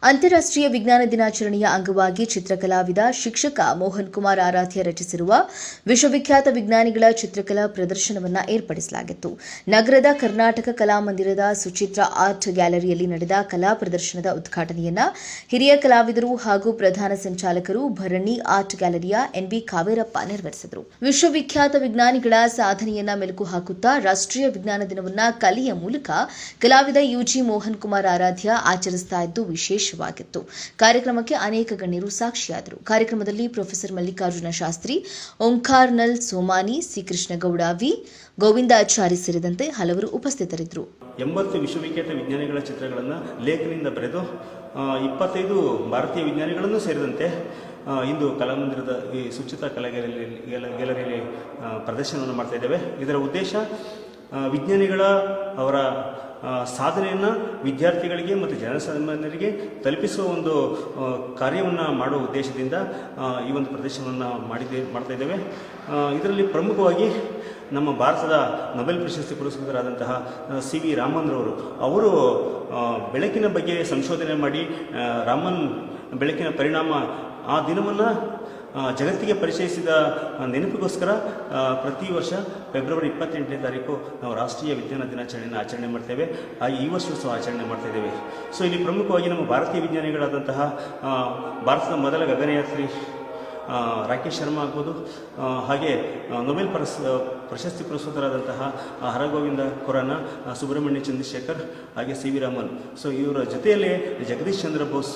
ಅಂತಾರಾಷ್ಟ್ರೀಯ ವಿಜ್ಞಾನ ದಿನಾಚರಣೆಯ ಅಂಗವಾಗಿ ಚಿತ್ರಕಲಾವಿದ ಶಿಕ್ಷಕ ಮೋಹನ್ ಕುಮಾರ್ ಆರಾಧ್ಯ ರಚಿಸಿರುವ ವಿಶ್ವವಿಖ್ಯಾತ ವಿಜ್ಞಾನಿಗಳ ಚಿತ್ರಕಲಾ ಪ್ರದರ್ಶನವನ್ನು ಏರ್ಪಡಿಸಲಾಗಿತ್ತು. ನಗರದ ಕರ್ನಾಟಕ ಕಲಾಮಂದಿರದ ಸುಚಿತ್ರ ಆರ್ಟ್ ಗ್ಯಾಲರಿಯಲ್ಲಿ ನಡೆದ ಕಲಾ ಪ್ರದರ್ಶನದ ಉದ್ಘಾಟನೆಯನ್ನು ಹಿರಿಯ ಕಲಾವಿದರು ಹಾಗೂ ಪ್ರಧಾನ ಸಂಚಾಲಕರು ಭರಣಿ ಆರ್ಟ್ ಗ್ಯಾಲರಿಯ ಎನ್ವಿ ಕಾವೇರಪ್ಪ ನೆರವೇರಿಸಿದರು. ವಿಶ್ವವಿಖ್ಯಾತ ವಿಜ್ಞಾನಿಗಳ ಸಾಧನೆಯನ್ನ ಮೆಲುಕು ಹಾಕುತ್ತಾ ರಾಷ್ಟ್ರೀಯ ವಿಜ್ಞಾನ ದಿನವನ್ನು ಕಲೆಯ ಮೂಲಕ ಕಲಾವಿದ ಯುಜಿ ಮೋಹನ್ ಕುಮಾರ್ ಆರಾಧ್ಯ ಆಚರಿಸ್ತಾ ಇದ್ದು ವಿಶೇಷವಾಗಿತ್ತು. ಕಾರ್ಯಕ್ರಮಕ್ಕೆ ಅನೇಕ ಗಣ್ಯರು ಸಾಕ್ಷಿಯಾದರು. ಕಾರ್ಯಕ್ರಮದಲ್ಲಿ ಪ್ರೊಫೆಸರ್ ಮಲ್ಲಿಕಾರ್ಜುನ ಶಾಸ್ತ್ರಿ, ಓಂಕಾರ್ನಲ್ ಸೋಮಾನಿ, ಸಿ ಕೃಷ್ಣಗೌಡ, ವಿ ಗೋವಿಂದಾಚಾರಿ ಸೇರಿದಂತೆ ಹಲವರು ಉಪಸ್ಥಿತರಿದ್ದರು. 80 ವಿಶ್ವವಿಖ್ಯಾತ ವಿಜ್ಞಾನಿಗಳ ಚಿತ್ರಗಳನ್ನು ಲೇಖನಿಂದ ಬರೆದು 25 ಭಾರತೀಯ ವಿಜ್ಞಾನಿಗಳನ್ನು ಸೇರಿದಂತೆ ಇಂದು ಕಲಾಮಂದಿರದ ಈ ಸುಚಿತ್ರ ಕಲಾ ಗ್ಯಾಲರಿಯಲ್ಲಿ ಪ್ರದರ್ಶನವನ್ನು ಮಾಡ್ತಾ ಇದ್ದೇವೆ. ಇದರ ಉದ್ದೇಶ ವಿಜ್ಞಾನಿಗಳ ಅವರ ಸಾಧನೆಯನ್ನು ವಿದ್ಯಾರ್ಥಿಗಳಿಗೆ ಮತ್ತು ಜನಸಾಮಾನ್ಯರಿಗೆ ತಲುಪಿಸುವ ಒಂದು ಕಾರ್ಯವನ್ನು ಮಾಡುವ ಉದ್ದೇಶದಿಂದ ಈ ಒಂದು ಪ್ರದರ್ಶನವನ್ನು ಮಾಡ್ತಾ ಇದ್ದೇವೆ. ಇದರಲ್ಲಿ ಪ್ರಮುಖವಾಗಿ ನಮ್ಮ ಭಾರತದ ನೊಬೆಲ್ ಪ್ರಶಸ್ತಿ ಪುರಸ್ಕೃತರಾದಂತಹ ಸಿ ವಿ ರಾಮನ್ ಅವರು ಬೆಳಕಿನ ಬಗ್ಗೆ ಸಂಶೋಧನೆ ಮಾಡಿ ರಾಮನ್ ಬೆಳಕಿನ ಪರಿಣಾಮ ಆ ದಿನವನ್ನು ಜಗತ್ತಿಗೆ ಪರಿಚಯಿಸಿದ ನೆನಪಿಗೋಸ್ಕರ ಪ್ರತಿ ವರ್ಷ ಫೆಬ್ರವರಿ 28ನೇ ತಾರೀಕು ನಾವು ರಾಷ್ಟ್ರೀಯ ವಿಜ್ಞಾನ ದಿನಾಚರಣೆಯನ್ನು ಆಚರಣೆ ಮಾಡ್ತೇವೆ. ಈ ವರ್ಷವೂ ಸಹ ಆಚರಣೆ ಮಾಡ್ತಾ ಇದ್ದೇವೆ. ಸೊ ಇಲ್ಲಿ ಪ್ರಮುಖವಾಗಿ ನಮ್ಮ ಭಾರತೀಯ ವಿಜ್ಞಾನಿಗಳಾದಂತಹ ಭಾರತದ ಮೊದಲ ಗಗನಯಾತ್ರಿ ರಾಕೇಶ್ ಶರ್ಮಾ ಆಗ್ಬೋದು, ಹಾಗೆ ನೊಬೆಲ್ ಪ್ರಶಸ್ತಿ ಪುರಸ್ಕೃತರಾದಂತಹ ಹರಗೋವಿಂದ ಖುರಾನ, ಸುಬ್ರಹ್ಮಣ್ಯ ಚಂದ್ರಶೇಖರ್, ಹಾಗೆ ಸಿ ವಿ ರಾಮನ್. ಸೊ ಇವರ ಜೊತೆಯಲ್ಲೇ ಜಗದೀಶ್ ಚಂದ್ರ ಬೋಸ್